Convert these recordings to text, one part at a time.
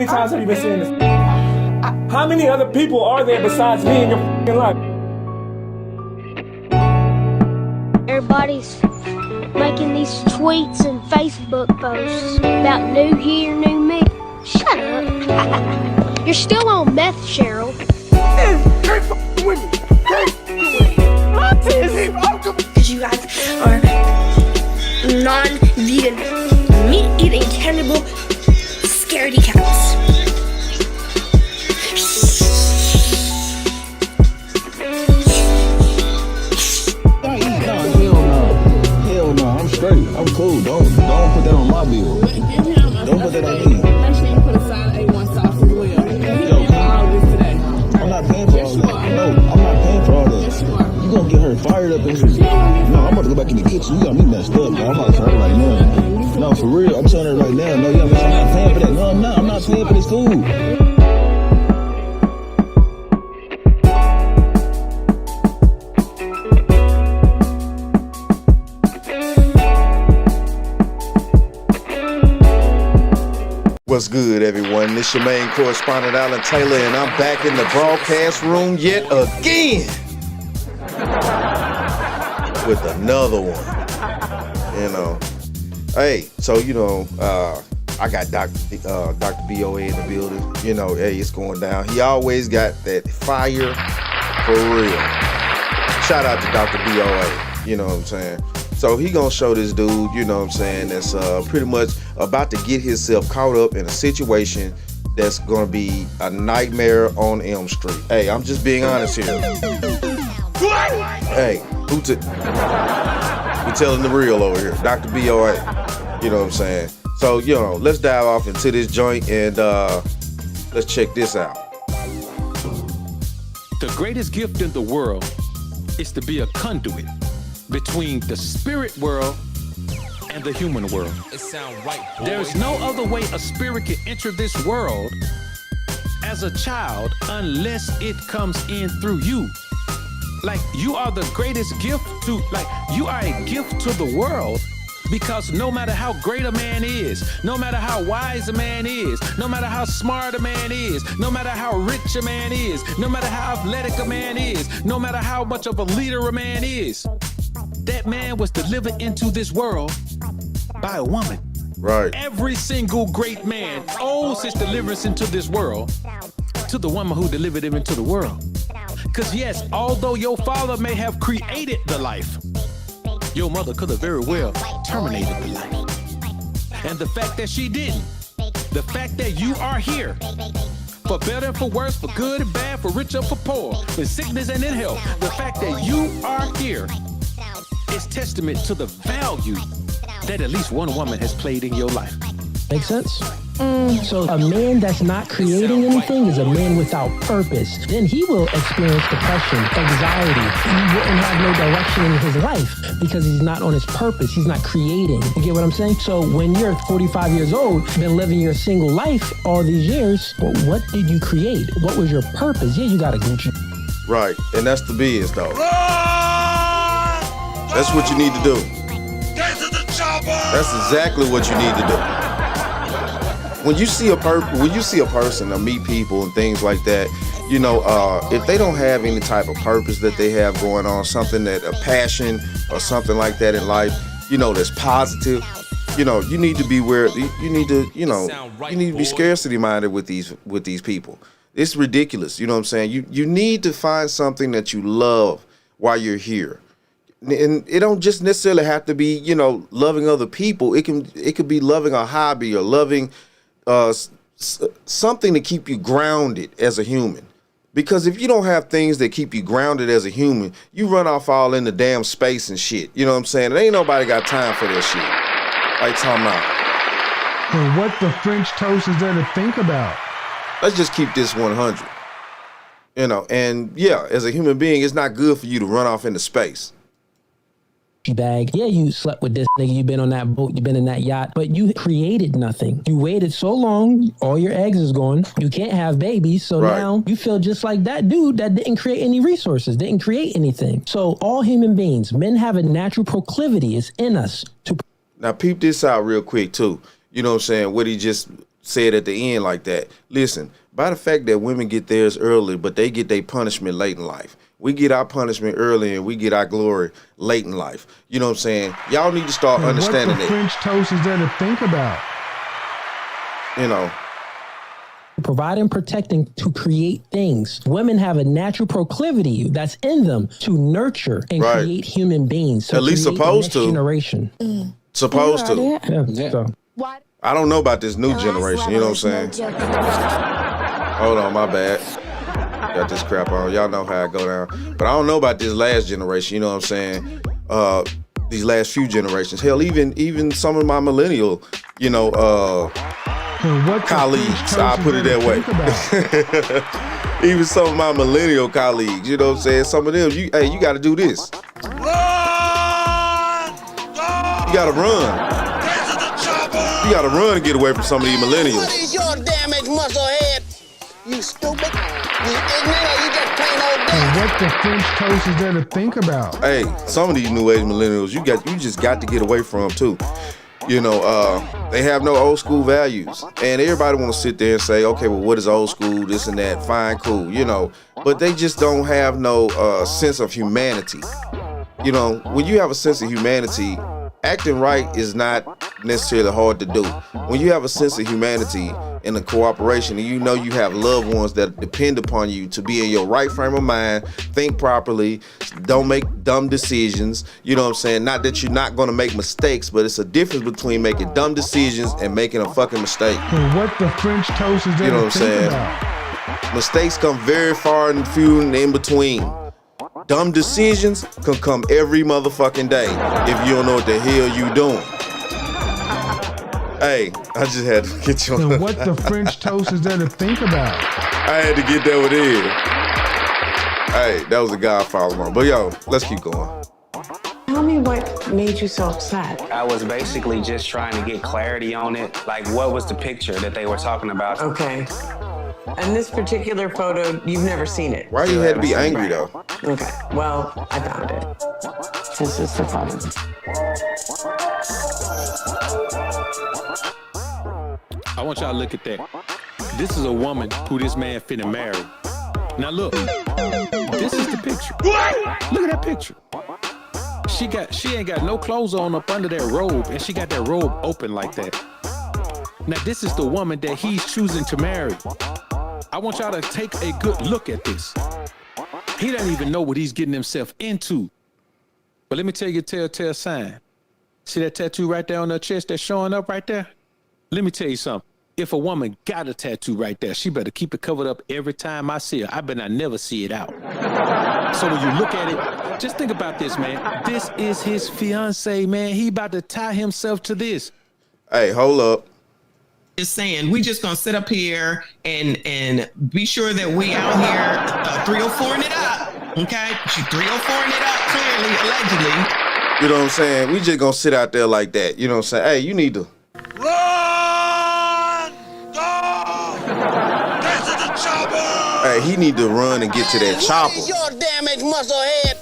many times have you been saying this? How many other people are there besides me in your f***ing life? Everybody's making these tweets and Facebook posts about new year, new me. Shut up. You're still on meth, Cheryl. Can't f*** with me. Because you guys are non-vegan, meat-eating, cannibal, scaredy cats. Hell no, I'm straight. I'm cool. Don't put that on my bill. Don't put that on me. Make sure you put a side of A1 sauce as well. You all this today. I'm not paying for all that. No, I'm not paying for all that. Yes, you are. You gonna get her fired up in here. No, I'm about to go back in the kitchen. You got me messed up, bro. I'm about to tell her right now. No, for real. I'm telling her right now. No, I'm not paying for that. No, I'm not. I'm not paying for this food. What's good, everyone? This your main correspondent, Alan Taylor, and I'm back in the broadcast room yet again with another one. You know, hey, so I got Dr. BOA in the building. You know, hey, it's going down. He always got that fire for real. Shout out to Dr. BOA. You know what I'm saying? So he gonna show this dude, you know what I'm saying, that's pretty much about to get himself caught up in a situation that's gonna be a nightmare on Elm Street. Hey, I'm just being honest here. Hey, we telling the real over here, Dr. BOA. You know what I'm saying? So, let's dive off into this joint and let's check this out. The greatest gift in the world is to be a conduit between the spirit world and the human world. It sound right, boy. There's no other way a spirit can enter this world as a child unless it comes in through you. Like, you are the greatest gift you are a gift to the world, because no matter how great a man is, no matter how wise a man is, no matter how smart a man is, no matter how rich a man is, no matter how athletic a man is, no matter how much of a leader a man is, that man was delivered into this world by a woman. Right. Every single great man owes his deliverance into this world to the woman who delivered him into the world. Because yes, although your father may have created the life, your mother could have very well terminated the life. And the fact that she didn't, the fact that you are here, for better and for worse, for good and bad, for rich and for poor, in sickness and in health, the fact that you are here is testament to the value that at least one woman has played in your life. Make sense? So a man that's not creating anything is a man without purpose. Then he will experience depression, anxiety. He wouldn't have no direction in his life because he's not on his purpose. He's not creating. You get what I'm saying? So when you're 45 years old, been living your single life all these years, well, what did you create? What was your purpose? Yeah, you got a Gucci. Right, and that's the biz, though. That's what you need to do. That's exactly what you need to do. When you see a person or meet people and things like that, if they don't have any type of purpose that they have going on, something that a passion or something like that in life, that's positive, you need to be you need to be scarcity minded with these people. It's ridiculous. You know what I'm saying? You need to find something that you love while you're here. And it don't just necessarily have to be, loving other people. It could be loving a hobby or loving something to keep you grounded as a human. Because if you don't have things that keep you grounded as a human, you run off all in the damn space and shit. You know what I'm saying? There ain't nobody got time for that shit. Like talking about. And what the French toast is there to think about? Let's just keep this 100. And yeah, as a human being, it's not good for you to run off into space. Bag. Yeah, you slept with this nigga, you've been on that boat, you've been in that yacht, but you created nothing. You waited so long, all your eggs is gone, you can't have babies, so right. Now you feel just like that dude that didn't create any resources, didn't create anything. So all human beings, men have a natural proclivity, it's in us to... Now peep this out real quick too. You know what I'm saying? What he just said at the end like that. Listen, by the fact that women get theirs early, but they get their punishment late in life. We get our punishment early and we get our glory late in life. You know what I'm saying? Y'all need to start understanding What the French toast is there to think about? You know. Provide and protecting to create things. Women have a natural proclivity that's in them to nurture and create human beings. At least supposed to. Generation. Supposed to. Yeah. So. I don't know about this new generation. You know what I'm saying? Hold on, my bad. Got this crap on. Y'all know how I go down. But I don't know about this last generation. You know what I'm saying? These last few generations. Hell, even some of my millennial, you know, colleagues. I'll put it that way. Even some of my millennial colleagues. You know what I'm saying? Some of them, you got to do this. Run! You got to run. You got to run and get away from some of these millennials. What is your damaged muscle head? You stupid? You ignorant, or you just plain old deaf? What the French toast is there to think about? Hey, some of these new age millennials, you just got to get away from too. You know, they have no old school values, and everybody want to sit there and say, okay, well, what is old school? This and that, fine, cool, you know. But they just don't have no sense of humanity. You know, when you have a sense of humanity, acting right is not necessarily hard to do. When you have a sense of humanity and a cooperation, and you know you have loved ones that depend upon you to be in your right frame of mind, think properly, don't make dumb decisions, you know what I'm saying? Not that you're not going to make mistakes, but it's a difference between making dumb decisions and making a fucking mistake. What the French toast is there to think about? Mistakes come very far and few and in between. Dumb decisions can come every motherfucking day if you don't know what the hell you doing. Hey, I just had to get you on. What the French toast is there to think about? I had to get that with it. Hey, that was a Godfather moment. But yo, let's keep going. Tell me what made you so upset. I was basically just trying to get clarity on it. Like, what was the picture that they were talking about? Okay. And this particular photo, you've never seen it. Why you had to be angry though? Okay, well, I found it. This is the photo. I want y'all to look at that. This is a woman who this man finna marry. Now look, this is the picture. Look at that picture. She ain't got no clothes on up under that robe, and she got that robe open like that. Now this is the woman that he's choosing to marry. I want y'all to take a good look at this. He doesn't even know what he's getting himself into. But let me tell you a telltale sign. See that tattoo right there on her chest that's showing up right there? Let me tell you something. If a woman got a tattoo right there, she better keep it covered up every time I see her. I better not never see it out. So when you look at it, just think about this, man. This is his fiance, man. He about to tie himself to this. Hey, hold up. Is saying we just gonna sit up here and be sure that we out here 304ing it up, okay? She 304ing it up clearly, allegedly. You know what I'm saying? We just gonna sit out there like that. You know what I'm saying? Hey, you need to run. Go. Get to the chopper. Hey, he need to run and get to that chopper. What is your damaged muscle head?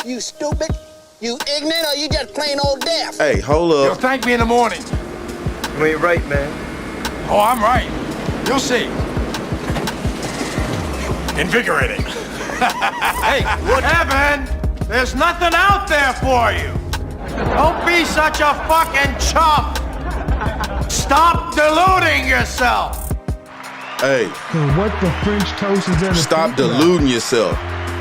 You stupid? You ignorant, or you just plain old deaf? Hey, hold up. Yo, thank me in the morning. You ain't right, man. Oh, I'm right. You'll see. Invigorating. Hey, what happened? There's nothing out there for you. Don't be such a fucking chump. Stop deluding yourself. Hey. What the French toast is there to Stop deluding yourself.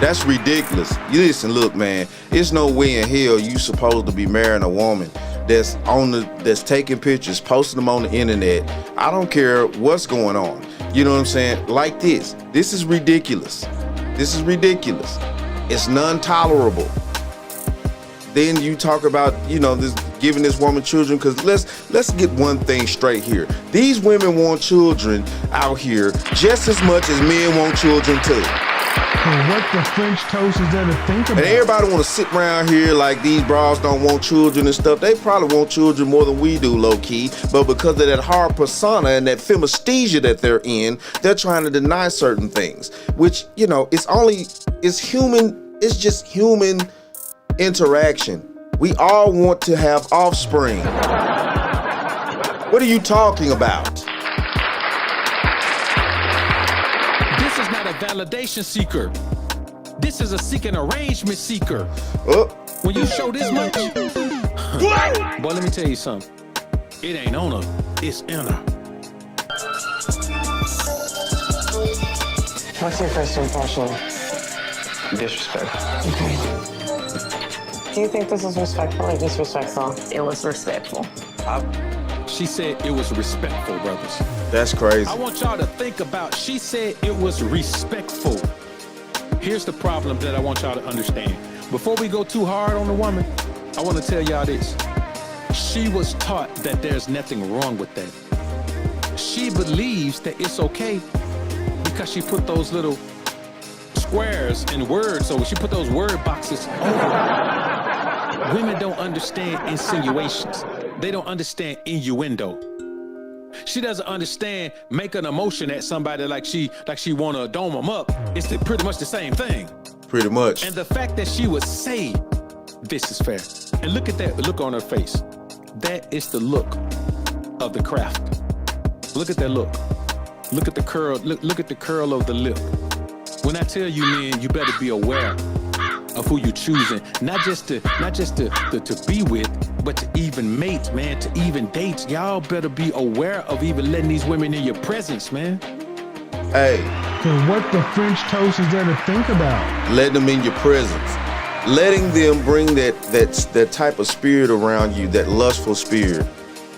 That's ridiculous. You listen, look, man. It's no way in hell you supposed to be marrying a woman that's taking pictures, posting them on the internet. I don't care what's going on. You know what I'm saying? Like this. This is ridiculous. This is ridiculous. It's non-tolerable. Then you talk about, you know, this giving this woman children, because let's get one thing straight here. These women want children out here just as much as men want children too. What the French toast is there to think about? And everybody want to sit around here like these bras don't want children and stuff. They probably want children more than we do, low key. But because of that hard persona and that femisthesia that they're in, they're trying to deny certain things. Which, you know, it's human. It's just human interaction. We all want to have offspring. What are you talking about? validation seeker. This is a seeking arrangement seeker. When you show this much, boy, let me tell you something. It ain't on her, it's in her. What's your first impression? Disrespect. Okay. Do you think this is respectful or disrespectful? It was respectful. She said it was respectful, brothers. That's crazy. I want y'all to think about, she said it was respectful. Here's the problem that I want y'all to understand. Before we go too hard on the woman, I want to tell y'all this. She was taught that there's nothing wrong with that. She believes that it's okay because she put those little squares and words over. She put those word boxes over. Women don't understand insinuations. They don't understand innuendo. She doesn't understand making an emotion at somebody like she wanna dome them up. It's pretty much the same thing. Pretty much. And the fact that she would say, this is fair. And look at that look on her face. That is the look of the craft. Look at that look. Look at the curl. Look at the curl of the lip. When I tell you, men, you better be aware of who you're choosing. Not just to be with, but to even mate, man, to even date. Y'all better be aware of even letting these women in your presence, man. Hey. So what the French toast is there to think about? Letting them in your presence. Letting them bring that type of spirit around you, that lustful spirit.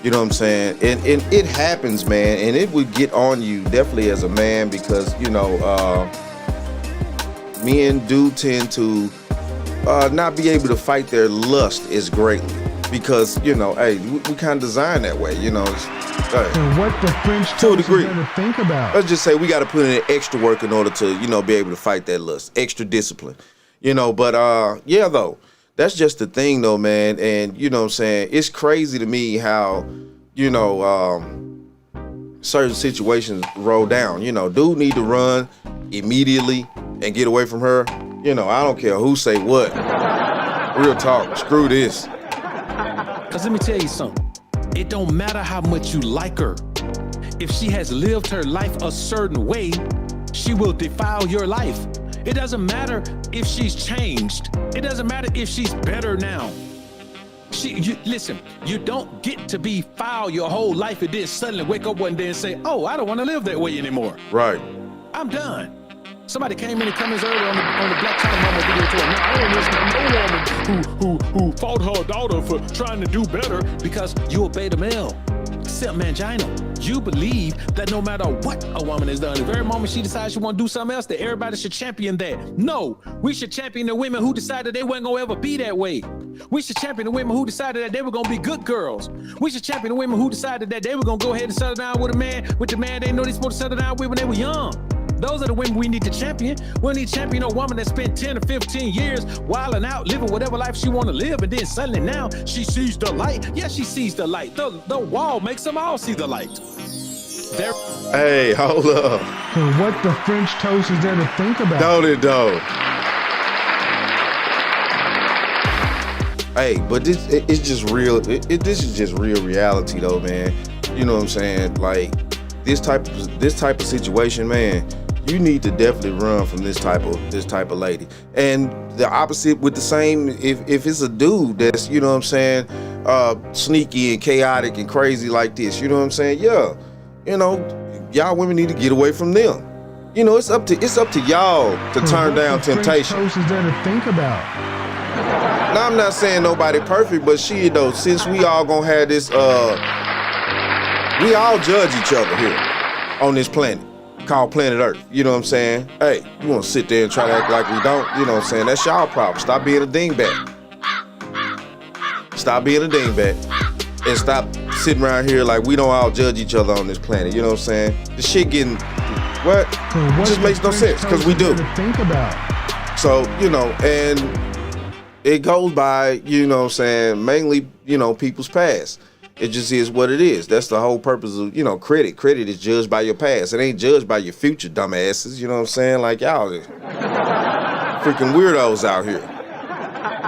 You know what I'm saying? And it happens, man, and it would get on you definitely as a man because, you know, men do tend to not be able to fight their lust as greatly because, you know, hey, we kind of designed that way, you know. So what the French toast is there to think about? Let's just say we got to put in extra work in order to, you know, be able to fight that lust, extra discipline, you know. But yeah, though, that's just the thing, though, man. And you know what I'm saying? It's crazy to me how, you know, certain situations roll down. You know, dude need to run immediately and get away from her. You know, I don't care who say what. Real talk. Screw this. Because let me tell you something. It don't matter how much you like her. If she has lived her life a certain way, she will defile your life. It doesn't matter if she's changed. It doesn't matter if she's better now. Listen, you don't get to be foul your whole life and then suddenly wake up one day and say, oh, I don't want to live that way anymore. Right. I'm done. Somebody came in the comments earlier on the Black China Mama video to her. Now, I don't listen to no woman who fought her daughter for trying to do better because you a beta male. Simp mangina. You believe that no matter what a woman has done, the very moment she decides she want to do something else, that everybody should champion that. No, we should champion the women who decided they weren't gonna ever be that way. We should champion the women who decided that they were gonna be good girls. We should champion the women who decided that they were gonna go ahead and settle down with the man they know they supposed to settle down with when they were young. Those are the women we need to champion. We need to champion a woman that spent 10 or 15 years wilding out, living whatever life she want to live, and then suddenly now she sees the light. Yeah, she sees the light. The wall makes them all see the light. Hey, hold up. So what the French toast is there to think about? Don't it, though? Hey, but it's just real. This is just real reality, though, man. You know what I'm saying? Like this type of situation, man. You need to definitely run from this type of lady. And the opposite with the same, if it's a dude that's, you know what I'm saying, sneaky and chaotic and crazy like this, you know what I'm saying? Yeah, you know, y'all women need to get away from them. You know, it's up to y'all to turn down temptation. What is there to think about? Now, I'm not saying nobody perfect, but shit though, since we all gonna have this, we all judge each other here on this planet called planet Earth. You know what I'm saying? Hey, you want to sit there and try to act like we don't? You know what I'm saying? That's y'all problem. Stop being a dingbat. Stop being a dingbat. And stop sitting around here like we don't all judge each other on this planet. You know what I'm saying? The shit getting, what? It just makes no sense, because we do. Think about. So, you know, and it goes by, you know what I'm saying, mainly, you know, people's past. It just is what it is. That's the whole purpose of, you know, credit. Credit is judged by your past. It ain't judged by your future, dumbasses. You know what I'm saying? Like, y'all freaking weirdos out here.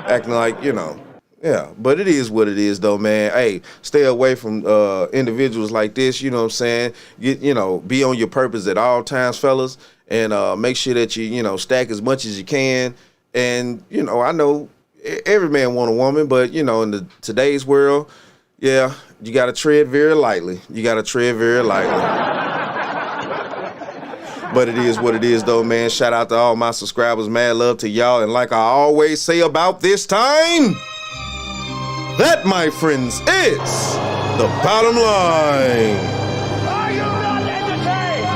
Acting like, you know, yeah. But it is what it is, though, man. Hey, stay away from individuals like this, you know what I'm saying? You know, be on your purpose at all times, fellas. and make sure that you stack as much as you can. And I know every man want a woman, but in today's world, yeah, you got to tread very lightly. But it is what it is, though, man. Shout out to all my subscribers. Mad love to y'all. And like I always say about this time, that, my friends, is the bottom line. Are you not entertained?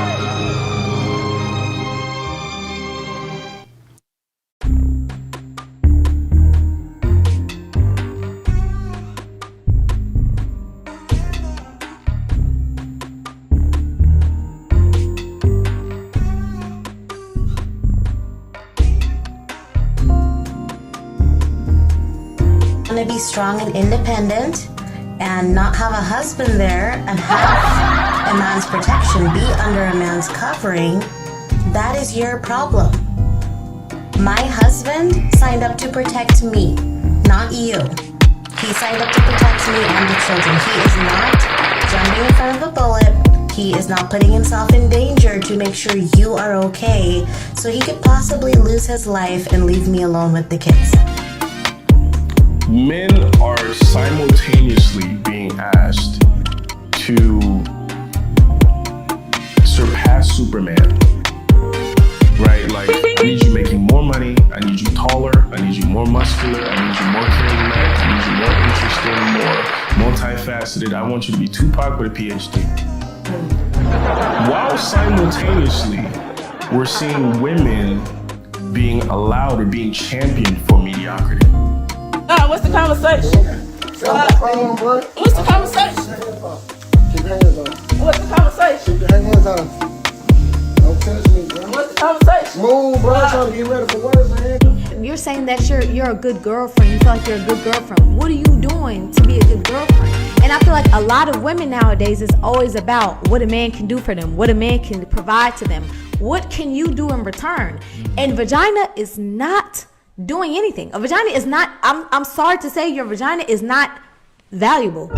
To be strong and independent and not have a husband there and have a man's protection, be under a man's covering, that is your problem. My husband signed up to protect me, not you. He signed up to protect me and the children. He is not jumping in front of a bullet. He is not putting himself in danger to make sure you are okay, so he could possibly lose his life and leave me alone with the kids. Men are simultaneously being asked to surpass Superman, right? Like, I need you making more money, I need you taller, I need you more muscular, I need you more charismatic, I need you more interesting, more multifaceted. I want you to be Tupac with a PhD. While simultaneously, we're seeing women being allowed or being championed for mediocrity. What's the conversation? What's the conversation? Keep your hands on. What's the conversation? Keep your hands on. Don't touch me, bro. What's the conversation? Move, bro. I'm trying to get ready for work, man. You're saying that you're a good girlfriend. You feel like you're a good girlfriend. What are you doing to be a good girlfriend? And I feel like a lot of women nowadays is always about what a man can do for them, what a man can provide to them. What can you do in return? And vagina is not doing anything. A vagina is not, I'm sorry to say, your vagina is not valuable.